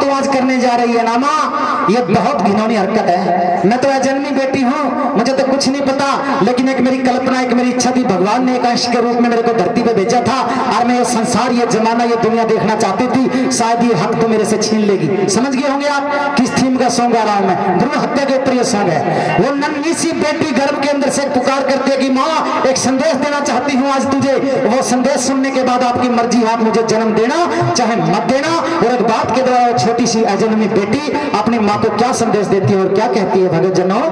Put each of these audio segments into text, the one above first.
तो आज करने जा रही है ना माँ, ये बहुत घिनौनी हरकत है। मैं तो अजन्मी बेटी हूँ, मुझे तो कुछ नहीं पता, लेकिन एक मेरी कल्पना, एक मेरी इच्छा थी। भगवान ने एक अंश के रूप में मेरे को धरती पे भेजा था और मैं ये संसार, ये जमाना, ये दुनिया देखना चाहती थी। शायद ये हक तो मेरे से छीन लेगी। समझ गए होंगे आप किस थीम का सॉन्ग गा रहा हूं मैं। भ्रूण हत्या के ऊपर ये सॉन्ग है। वो नन्ही सी बेटी गर्भ के अंदर से पुकार करती है कि माँ एक संदेश देना चाहती हूँ आज तुझे। वो संदेश सुनने के बाद आपकी मर्जी, आप मुझे जन्म देना चाहे मत देना। और एक बात के द्वारा छोटी सी अजन्मी बेटी अपनी माँ को क्या संदेश देती है और क्या कहती है भगत जनों।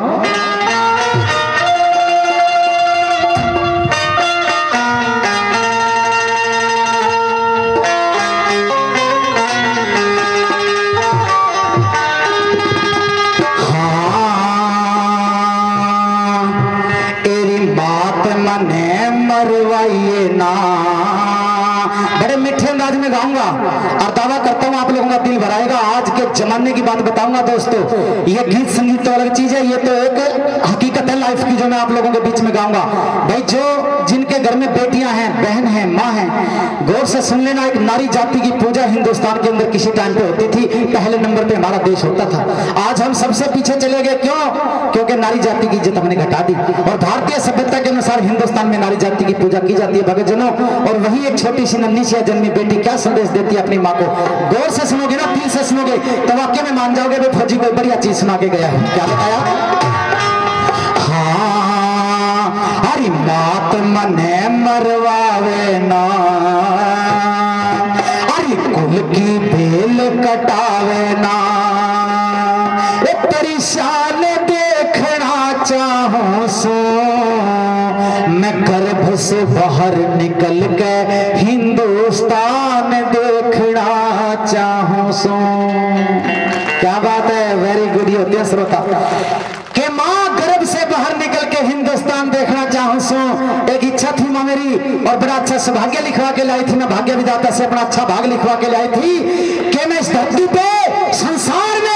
मरवाइए ना, बड़े मीठे अंदाज में गाऊंगा और दावा करता हूं आप लोगों का दिल भराएगा। आज के जमाने की बात बताऊंगा दोस्तों। ये गीत संगीत तो अलग चीज है, ये तो एक हकीकत है लाइफ की जो मैं आप लोगों के बीच में गाऊंगा। भाई जो जिनके घर में बेटियां हैं, बहन हैं, माँ हैं, गौर से सुन लेना। एक नारी जाति की पूजा हिंदुस्तान के अंदर किसी टाइम पे होती थी, पहले नंबर पे हमारा देश होता था। आज हम सबसे पीछे चले गए, क्यों? क्योंकि नारी जाति की इज्जत हमने घटा दी। और भारतीय सभ्यता के अनुसार हिंदुस्तान में नारी जाति की पूजा की जाती है भगत जनों। और वही एक छोटी सी नन्ही सी जन्मी बेटी क्या संदेश देती है अपनी माँ को। गौर से सुनोगे ना, दिल से सुनोगे तो वाक्य में मान जाओगे भाई फौजी कोई बढ़िया चीज सुना के गया है। क्या बताया? हाँ, हरी मात मने मरवावे ना, हरी कुल की बेल कटावे ना, तेरी शान देखना चाहूं सो मैं गर्भ से बाहर निकल के हिंदुस्तान देखना चाहूं सो। क्या बात है, वेरी गुड। ये होती है श्रोता के माँ गर्भ से बाहर निकल के हिंदुस्तान देखना चाहूं सो। एक इच्छा थी माँ मेरी और बड़ा अच्छा सौभाग्य लिखवा के लाई थी। मैं भाग्य विधाता से अपना अच्छा भाग लिखवा के लाई थी कि मैं इस धरती पे संसार में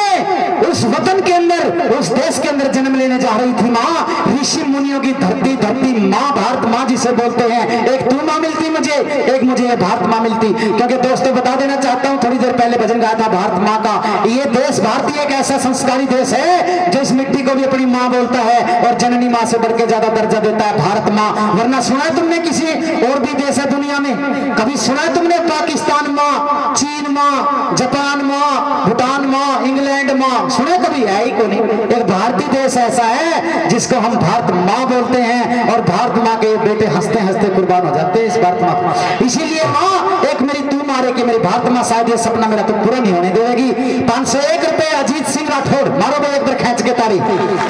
उस वतन के अंदर, उस देश के अंदर जन्म लेने जा रही थी। माँ ऋषि मुनियों की धरती, धरती माँ, भारत माँ जिसे बोलते हैं। एक तू माँ मिलती मुझे, एक मुझे ये भारत माँ मिलती। क्योंकि दोस्तों बता देना चाहता हूँ, थोड़ी देर पहले भजन गाया था भारत माँ का। ये देश भारतीय एक ऐसा संस्कारी देश है जो इस मिट्टी को भी अपनी माँ बोलता है और जननी माँ से बढ़ के ज्यादा दर्जा देता है भारत माँ। वरना सुना है तुमने किसी और भी देश है दुनिया में? कभी सुना है तुमने पाकिस्तान माँ, चीन माँ, जापान माँ, भूटान माँ, इंग्लैंड माँ? सुने कभी? है ही को नहीं। एक भारतीय देश ऐसा है जिसको हम भारत माँ बोलते हैं और भारत माँ के बेटे हंसते हंसते कुर्बान हो जाते हैं इस भारत माँ। इसीलिए माँ एक मेरी तू मारे कि मेरी भारत माँ शायद ये सपना मेरा तो पूरा नहीं होने देगी। 501 रुपए अजीत सिंह राठौड़, मारो भाई एक बार खींच के तारी।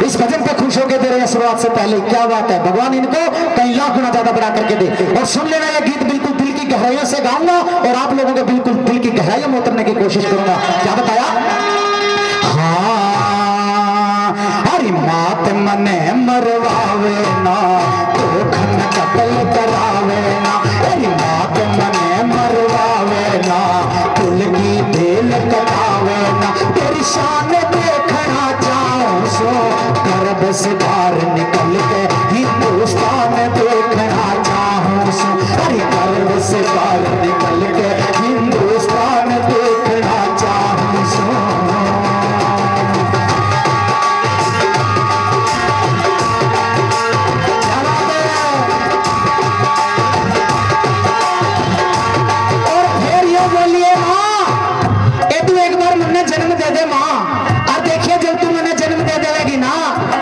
इस भजन पे खुश होकर दे रहे हैं शुरुआत से पहले। क्या बात है, भगवान इनको कई लाख गुना ज्यादा बढ़ा करके दे। और सुन लेना, ये गीत बिल्कुल दिल की गहराइयों से गाऊंगा और आप लोगों के बिल्कुल दिल की गहराइयों में उतरने की कोशिश करूंगा। क्या बताया? हाँ, हरी मात मने मरवावे ना, दुख न कत्ल करावे ना, हरी मात मने मरवावे ना, कुल की बेल कटावे ना, तेरी शान देखना चाहूं सो गर्भ से बाहर निकल के हिंदुस्तान देखना चाहूं सो। हरी गर्भ से बाहर निकल के हिंदुस्तान देखना चाहूं सो। जन्म दे दे माँ, और देखिए जब तू मैंने जन्म दे देगी ना,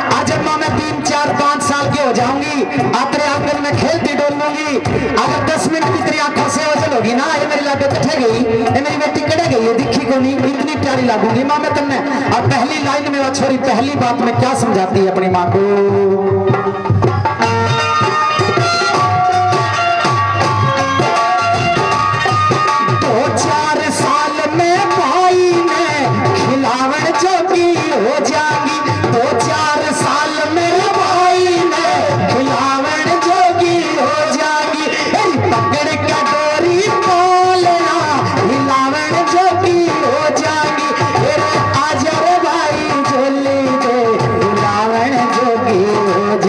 आज जब माँ मैं 3, 4, 5 साल की हो जाऊंगी, तेरे आंगन में खेलती डोल लूंगी। अगर 10 मिनट की तेरी आंखों से ओझल होगी ना, ये मेरी लाडो कटे गई, ये मेरी बेटी कटे गई, ये दिखी को नहीं, इतनी प्यारी लागूंगी माँ मैं तुमने। और पहली लाइन में वो छोरी पहली बात में क्या समझाती है अपनी माँ को? 2-4 साल में भाई ने खिलावन जोगी हो जाएगी। 2-4 साल में भाई ने खिलावन जोगी हो जाएगी। पकड़ के डोरी बोलना हिलावन जोगी हो जाएगी। आज रे भाई झोली दे हिलावन जोगी हो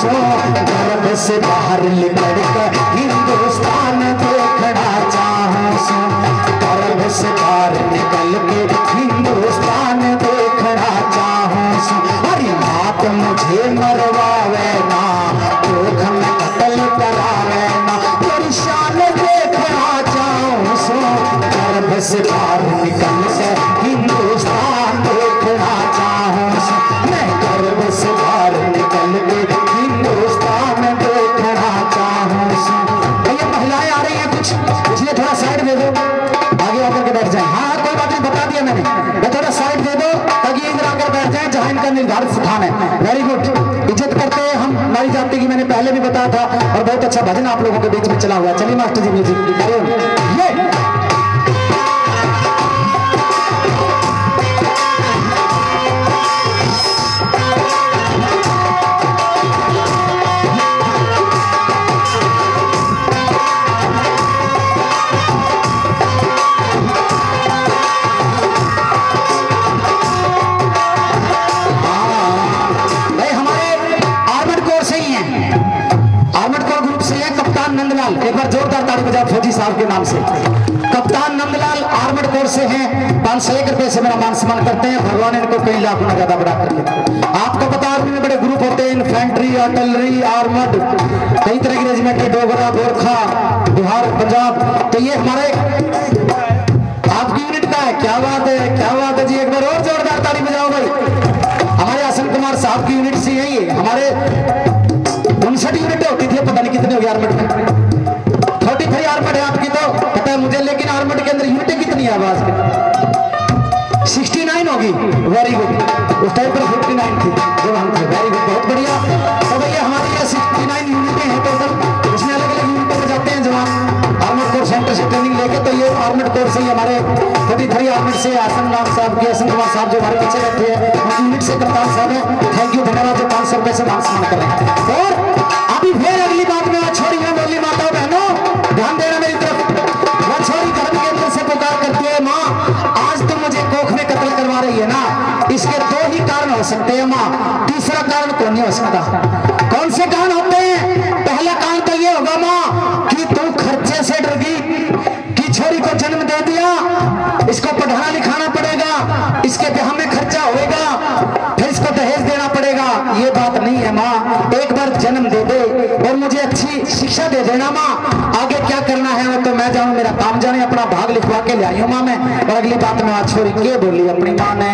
सो गर्भ से बाहर निकल कर हिंदुस्तान देखना चाहूं सो गर्भ से बाहर निकल के हिंदुस्तान देखना चाहूं सो अरे बाप मुझे मरवावे ना भूख में कत्ल करावे ना तेरी शान देखना चाहूं सो गर्भ से बाहर निकल के हिंदुस्तान देखना चाहूं सो मैं गर्भ से बाहर निकल के हिंदुस्तान देखना चाहूं सो। भैया महिलाएं आ रही हैं कुछ, इसलिए थोड़ा साइड दे दो, आगे आकर के बैठ जाए। हाँ कोई बात नहीं, बता दिया मैंने, मैं थोड़ा साइड दे दो ताकि इधर आकर बैठ जाए जहां इनका निर्धारित स्थान है। वेरी गुड, इज्जत करते हैं हम हमारी जाति की, मैंने पहले भी बताया था और बहुत अच्छा भजन आप लोगों के बीच में चला हुआ है। चलिए मास्टर जी म्यूजिक ये एक बार जोरदार ताली बजाओ फौजी साहब के नाम से। कप्तान नंदलाल आर्मड कोर से हैं, 501 रुपए से मेरा मान सम्मान करते हैं, भगवान इनको कई लाख गुना ज्यादा बड़ा कर ले। आपको पता आर्मी में बड़े ग्रुप होते हैं, इन्फेंट्री, आर्टिलरी, आर्मड, कई तरह की रेजिमेंट है, डोगरा, गोरखा, बिहार, पंजाब। तो ये हमारे आपकी यूनिट का है। क्या बात है, क्या बात है जी, एक बार और जोरदार ताली बजाओ भाई। हमारे आसन कुमार साहब की यूनिट से है ये। हमारे 59 यूनिट होती थी, पता नहीं कितने हो गए आर्मड में, 33 आर्मड है आपकी तो पता है मुझे, लेकिन आर्मड के अंदर यूनिट कितनी है आवाज में? 69 होगी। वेरी गुड, उस टाइम पर 59 थी जब हम थे। वेरी गुड, बहुत बढ़िया। तो भैया हमारी ये 69 यूनिटें हैं टोटल, इसमें अलग अलग यूनिटों में जाते हैं जवान आर्मड कोर सेंटर से ट्रेनिंग लेके। तो ये आर्मड कोर से ही हमारे 33 आर्मड से आसन राम साहब की, आसन कुमार साहब जो हमारे पीछे रहते हैं यूनिट से कप्तान साहब है, थैंक यू, धन्यवाद जो 500 रुपए से मान सम्मान कर रहे हैं। और अभी फिर अगली बात में छोड़िए बोली माताओं बहनों, ध्यान देना मेरी तरफ। वह छोरी धर्म के अंदर से पुकार करती है, माँ आज तुम मुझे कोख में कत्ल करवा रही है ना, इसके 2 ही कारण हो सकते हैं माँ, तीसरा कारण कौन नहीं हो सकता। कौन से कारण होते हैं? पहला कारण तो ये होगा माँ कि तू खर्चे से डर गई कि छोरी को जन्म दे दिया, इसको पढ़ाना लिखाना पड़ेगा, इसके ब्याह में खर्चा होएगा, फिर इसको दहेज देना पड़ेगा। ये बात नहीं है माँ, एक बार जन्म दे दे और मुझे अच्छी शिक्षा दे देना माँ, आगे क्या करना है वो तो मैं जाऊँ, मेरा काम जाने, अपना भाग लिखवा के ले आई हूँ माँ मैं। और अगली बात में आज छोरी के बोली अपनी माँ ने,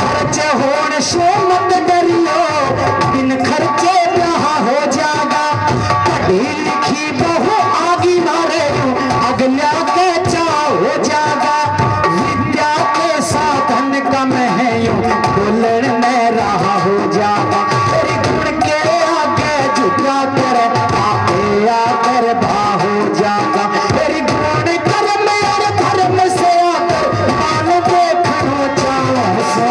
खर्चे होने शो मत डरियो, बिन खर्चे ब्याह हो जाएगा, पढ़ी लिखी बहू आगी मारे अगला के चाह हो जाएगा, विद्या के साधन कम है यूं बोलने में रहा हो जाएगा, तेरी गुण के आगे झुका कर आगे आकर भा हो जाएगा, तेरी गुण कर्म और धर्म से आकर मान देखना चाहूं सो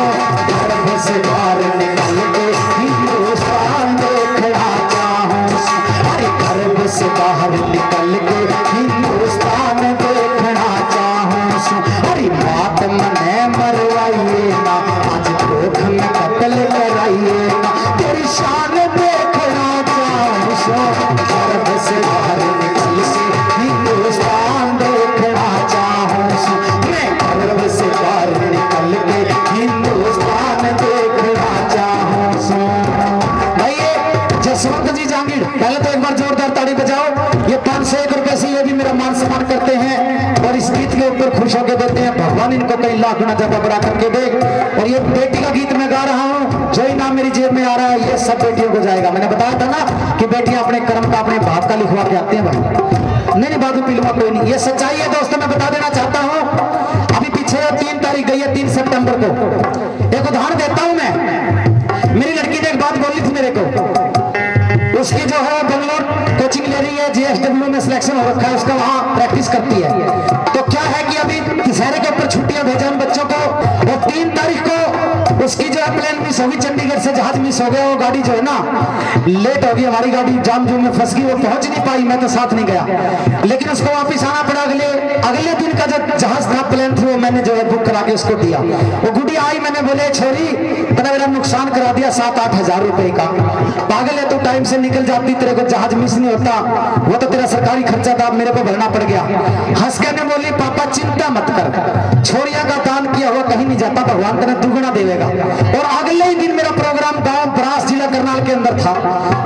गर्भ से बाहर निकल के हिंदुस्तान देखना चाहूं सो, अरे गर्भ से बाहर निकल के हिंदुस्तान देखना चाहूं सो, अरे बात मने मरवाइए ना, आज भूख में कत्ल कराइए ना, तेरी शान देखना चाहूं सो गर्भ से बाहर निकल के हिंदुस्तान देखना चाहूं सो, मैं गर्भ से बाहर निकल के हिंदुस्तान देखना चाहूं सो। भाई जसवंत जी जहांगीर, पहले तो एक बार जोरदार ताड़ी बजाओ। ये 501 रुपए से ये भी मेरा मान सम्मान करते हैं और इस गीत के ऊपर खुश होकर देते हैं, भगवान इनको कई लाख गुना ज्यादा बड़ा करके दे। और ये बेटी का गीत मैं गा रहा हूँ, जो इनाम मेरी जेब में आ रहा है ये सब बेटियों को जाएगा। मैंने बताया था ना कि बेटियां अपने कर्म का अपने भाग का लिखवा के आती हैं भाई, नहीं बाजू पी लूंगा कोई नहीं, ये सच्चाई है दोस्तों। मैं बता देना चाहता हूँ, अभी पीछे 3 तारीख गई है, 3 सितंबर को। एक उदाहरण देता हूँ मैं, मेरी लड़की ने एक बात बोली थी मेरे को, उसकी जो है बंगलोर कोचिंग ले रही है, JSW में सिलेक्शन हो रखा है उसका, वहां प्रैक्टिस करती है। तो क्या है कि अभी दशहरे के ऊपर छुट्टियां भेजा उन बच्चों को, और 3 तारीख को उसकी जो है प्लेन मिस होगी, चंडीगढ़ से जहाज मिस हो गया, वो गाड़ी जो है ना लेट हो गई, हमारी गाड़ी जाम जूम में फंस गई, वो पहुंच नहीं पाई, मैं तो साथ नहीं गया, लेकिन उसको वापस आना पड़ा। अगले दिन का जो जहाज था, प्लेन थी, वो मैंने जो है बुक करा के उसको दिया। वो गुड़िया आई, मैंने बोले छोरी तूने मेरा नुकसान करा दिया 7-8 हजार रुपए का, पागल है तू, टाइम से निकल जाती, तेरे को जहाज मिस नहीं होता, वो तो तेरा सरकारी खर्चा था, मेरे को भरना पड़ गया। हंस के ने बोली पापा चिंता मत कर, छोरिया का दान किया हुआ कहीं नहीं जाता, भगवान तेरा दुगना देगा। और अगले ही दिन मेरा प्रोग्राम गांव ब्रास जिला करनाल के अंदर था।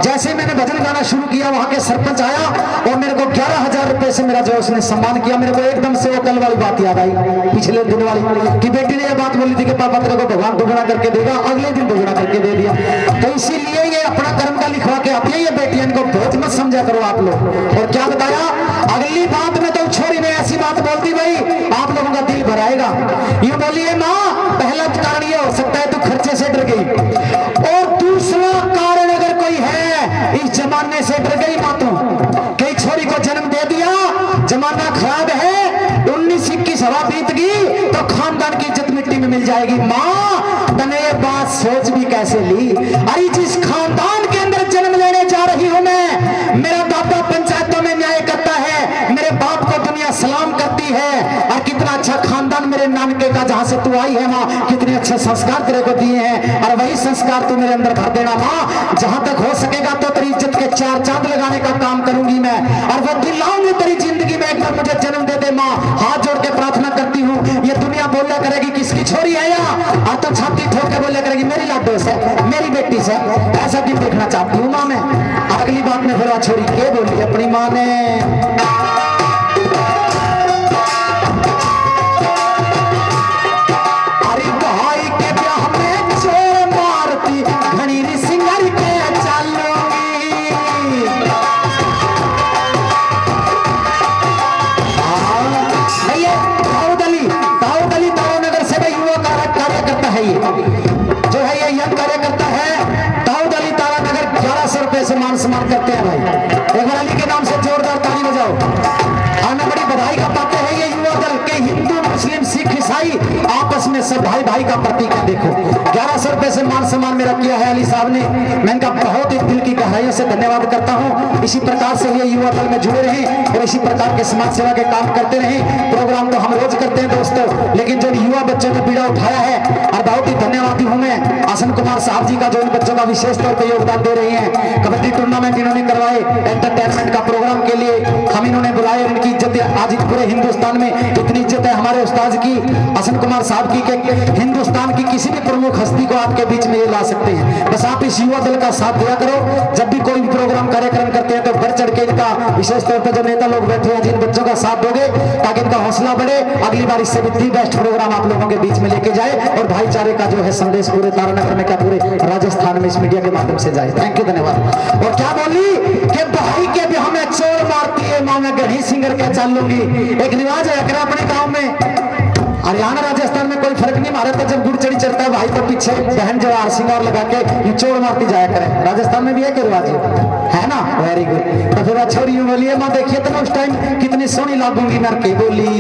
जैसे मैंने भजन गाना शुरू किया, वहां के सरपंच आया और मेरे को 11,000 रुपए से मेरा जो उसने सम्मान किया। मेरे को एकदम से वो कल वाली बात याद आई, पिछले दिन वाली, कि बेटी ने ये बात बोली थी कि पापा तेरे को भगवान दुगना करके देगा, अगले दिन दुगना करके दे दिया। तो इसीलिए ये अपना कर्म का लिखवा के आती है ये बेटी, इनको बहुत मत समझा करो आप लोग। और क्या बताया अगली बात में, तो छोरी ने ऐसी बात बोलती भाई आप लोगों का दिल भराएगा। ये बोलिए माँ, पहला कारण ये हो सकता है तू खर्चे से डर गई, और दूसरा कारण अगर कोई है इस जमाने से डर गई माँ, तू कई छोरी को जन्म दे दिया, जमाना खराब है, 19-21 हवा बीत गई तो खानदान की इज्जत मिट्टी में मिल जाएगी। माँ तने ये बात सोच भी कैसे ली? अरे जिस खानदान के अंदर जन्म लेने जा रही हूं मैं, मेरा दादा पंचायतों में न्याय करता है, मेरे बाप को दुनिया सलाम करती है, और कितना अच्छा खानदान मेरे नानके का जहां से तू आई है माँ, कितने अच्छे संस्कार तेरे को दिए हैं, और वही संस्कार तू मेरे अंदर भर देना माँ। जहां तक हो सकेगा तो तेरी इज्जत के 4 चांद लगाने का काम करूंगी मैं, और वो दिन लाऊंगी तेरी जिंदगी में, एक बार मुझे जन्म दे दे माँ, हाथ जोड़ के प्रार्थना करती हूँ। ये दुनिया बोला करेगी किसकी छोरी है या, और तो छाती ठोक के बोला करेगी मेरी लाडो से, मेरी बेटी से, ऐसा भी देखना चाहती हूँ माँ मैं। अगली बात में फिर छोरी के बोली अपनी माँ ने, अरे भाई के ब्याह में चोर मारती घनी सिंगर के चलूंगी। दाऊद अली दाऊनगर से भाई युवा कार्यकर्ता है, ये जो है ये यंग कार्यकर्ता है। दाऊद अली तारानगर 1100 रुपए से मान सम्मान करते हैं भाई, एक बार अली के नाम से जोरदार ताली बजाओ। आना बड़ी बधाई का पात्र है ये युवा दल के, हिंदू मुस्लिम सिख ईसाई आपस में सब भाई भाई का प्रतीक है। देखो 1100 रुपए से मान सम्मान मेरा किया है अली साहब ने, मैं इनका बहुत ही दिल की गहराइयों से धन्यवाद करता हूँ। इसी प्रकार से ये युवा दल में जुड़े रहें और इसी प्रकार के समाज सेवा के काम करते रहें। प्रोग्राम तो हम रोज करते हैं दोस्तों, लेकिन जो युवा बच्चों ने पीड़ा उठाया है, और बहुत ही धन्यवादी हूँ मैं आसन कुमार साहब जी का, जो इन बच्चों का विशेष तौर पर योगदान दे रहे हैं। कबड्डी टूर्नामेंट इन्होंने करवाए, एंटरटेनमेंट का प्रोग्राम के लिए हम इन्होंने बुलाए, इनकी इज्जत आज पूरे हिंदुस्तान में इतनी इज्जत है हमारे उस्ताद की, आसन कुमार साहब की, कि हिंदुस्तान की किसी भी प्रमुख हस्ती को आपके बीच में ये ला सकते हैं। बस आप इस युवा दल का साथ दिया करो, जब भी कोई प्रोग्राम कार्यक्रम करते हैं तो बढ़ चढ़ के इनका, विशेष तौर पर जो नेता लोग बैठे हैं, जिन बच्चों का साथ दोगे ताकि इनका हौसला बढ़े, अगली बार इससे भी दी बेस्ट प्रोग्राम आप लोगों के बीच में लेके जाए, और भाईचारे का जो है संदेश पूरे तारानगर में, क्या पूरे राजस्थान में इस मीडिया के माध्यम से जाए। थैंक यू, धन्यवाद। और क्या बोली कि भाई के भी हमें चोर मारती है माँ, मैं गढ़ी सिंगर के चल लूंगी। एक रिवाज है अपने गांव में, हरियाणा राजस्थान में कोई फर्क नहीं, मारा तो जब गुड़ चढ़ी चढ़ता है भाई तो पीछे बहन जो हार सिंगार लगा के चोर मारती जाया करें। राजस्थान में भी है रिवाज है ना, वेरी गुड। तो फिर छोरी बोलिए माँ, देखिए तो उस टाइम कितनी सोहनी लागूंगी मैं के बोली।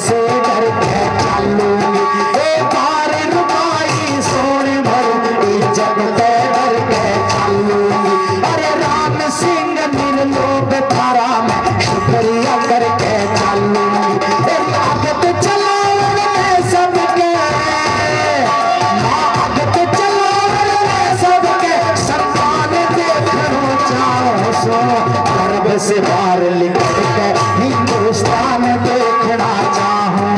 से डर के चलूंगी, एक बार रुपाई सोने भर इज्जत से डर के चलूंगी। अरे राम सिंह निर्लोभ थारा में शुक्रिया करके चलूंगी। आगत चलाओ सबके, आगत चलाओ सबके, सम्मान देखो चाहो सो, गर्भ से बाहर निकल के हिंदुस्तान देखना चाहूं,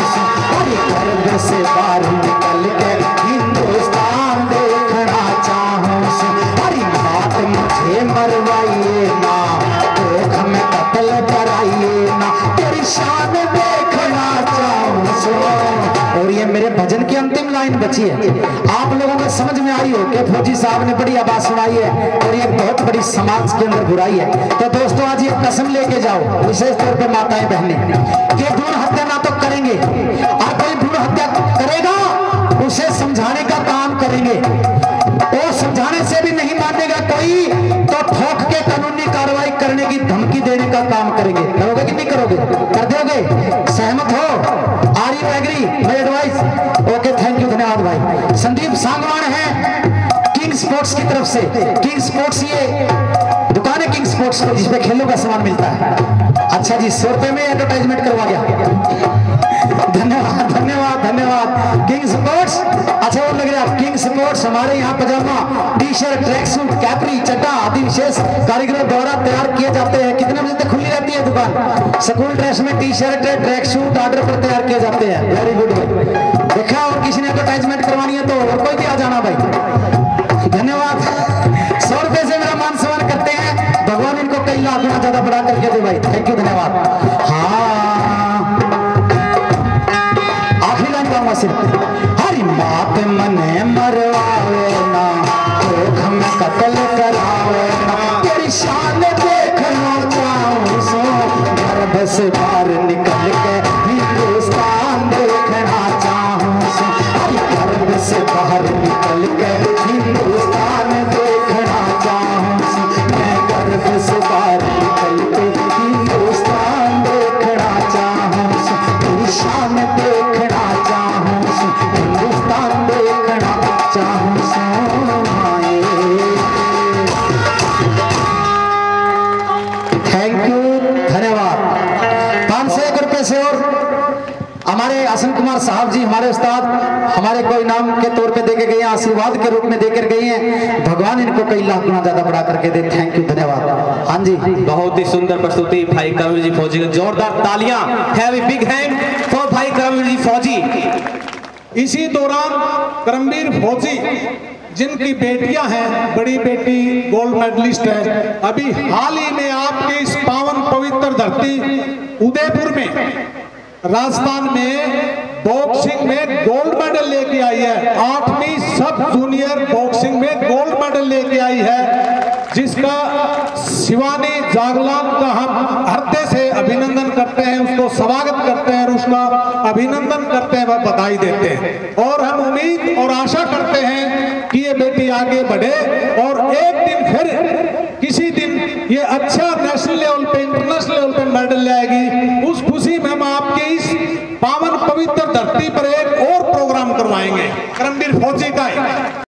गर्भ से बाहर निकल के हिंदुस्तान देखना चाहूं। अरे बात मुझे मरवाइए ना, देख में कत्ल कराइए ना, तेरी शान देखना चाहूं। और ये मेरे भजन की अंतिम लाइन बची है, आप लोगों को समझ में आई हो कि फौजी साहब ने बड़ी आवाज सुनाई है, और ये बहुत बड़ी समाज के अंदर बुराई है। तो दोस्तों तो आज ये कसम लेके जाओ, विशेष तौर पे माताएं बहनें, कि भ्रूण हत्या ना तो करेंगे, और कोई भ्रूण हत्या करेगा उसे समझाने का काम करेंगे, और समझाने से भी नहीं मानेगा कोई तो ठोक के कानूनी कार्रवाई करने की धमकी देने का काम करेंगे। करोगे कि नहीं करोगे? कर दोगे? सहमत हो? Are you agree my advice? Okay, thank you, धन्यवाद भाई। संदीप सांगवान है किंग स्पोर्ट्स की तरफ से। किंग स्पोर्ट्स ये दुकान है किंग स्पोर्ट्स पर, जिसपे खेलों का सामान मिलता है। अच्छा जी, 100 रुपए में एडवर्टाइजमेंट करवा गया। धन्यवाद धन्यवाद धन्यवाद किंग स्पोर्ट्स। अच्छा, और लग रहा है किंग स्पोर्ट्स हमारे यहाँ पजामा, T shirt, track suit, capri, चड्डा आदि विशेष कारीगरों द्वारा तैयार किए जाते हैं। कितने बजे तक खुली रहती है दुकान? स्कूल ड्रेस में T shirt, track suit order पर तैयार किए जाते हैं। वेरी गुड भाई। देखा, और किसी ने एडवर्टाइजमेंट करवानी है तो और कोई भी आ जाना भाई। धन्यवाद। 100 रुपए से मेरा मान सम्मान करते हैं, भगवान इनको कई लाख गुना ज्यादा बढ़ा करके दे भाई। थैंक यू, धन्यवाद। हाँ, आखिरी लाइन गाऊंगा सिर्फ। हरी बात मने मरवावे ना, भूख में कत्ल करावे ना, तेरी शान देखना चाहूं सो, गर्भ से बाहर निकल के हिंदुस्तान देखना चाहूं सो, गर्भ से बाहर निकल के हिंदुस्तान देखना चाहूं सो, मैं गर्भ से बाहर निकल के हिंदुस्तान देखना चाहूं सो, तेरी शान देखना चाहूं सो, हिंदुस्तान देखना चाहूं सो। थैंक यू, धन्यवाद। 501 रुपए से और हमारे आसन कुमार साहब जी, हमारे उस्ताद, हमारे को इनाम के तौर पे देके गए हैं, आशीर्वाद के रूप में देकर गए हैं। भगवान इनको कई लाख गुना ज्यादा बढ़ा करके दे। थैंक यू, धन्यवाद। हाँ जी, बहुत ही सुंदर प्रस्तुति भाई करमवीर जी फौजी, जोरदार तालियां। Have a big hand for भाई करमवीर जी फौजी। इसी दौरान करमवीर फौजी जिनकी बेटियां हैं, बड़ी बेटी गोल्ड मेडलिस्ट है, अभी हाल ही में आपके इस पावन पवित्र धरती उदयपुर में राजस्थान में बॉक्सिंग में गोल्ड मेडल लेके आई है। 8वीं सब जूनियर बॉक्सिंग में गोल्ड मेडल लेके आई है, जिसका शिवानी जागलान का हम हृदय से अभिनंदन करते हैं, उसको स्वागत करते हैं और उसका अभिनंदन करते हैं, वह बधाई देते हैं। और हम उम्मीद और आशा करते हैं कि ये बेटी आगे बढ़े और एक दिन फिर किसी दिन ये अच्छा नेशनल लेवल पे, इंटरनेशनल लेवल पे मेडल लाएगी। उस खुशी में हम आपके इस पावन पवित्र धरती पर एक और प्रोग्राम करवाएंगे करमवीर फौजी का।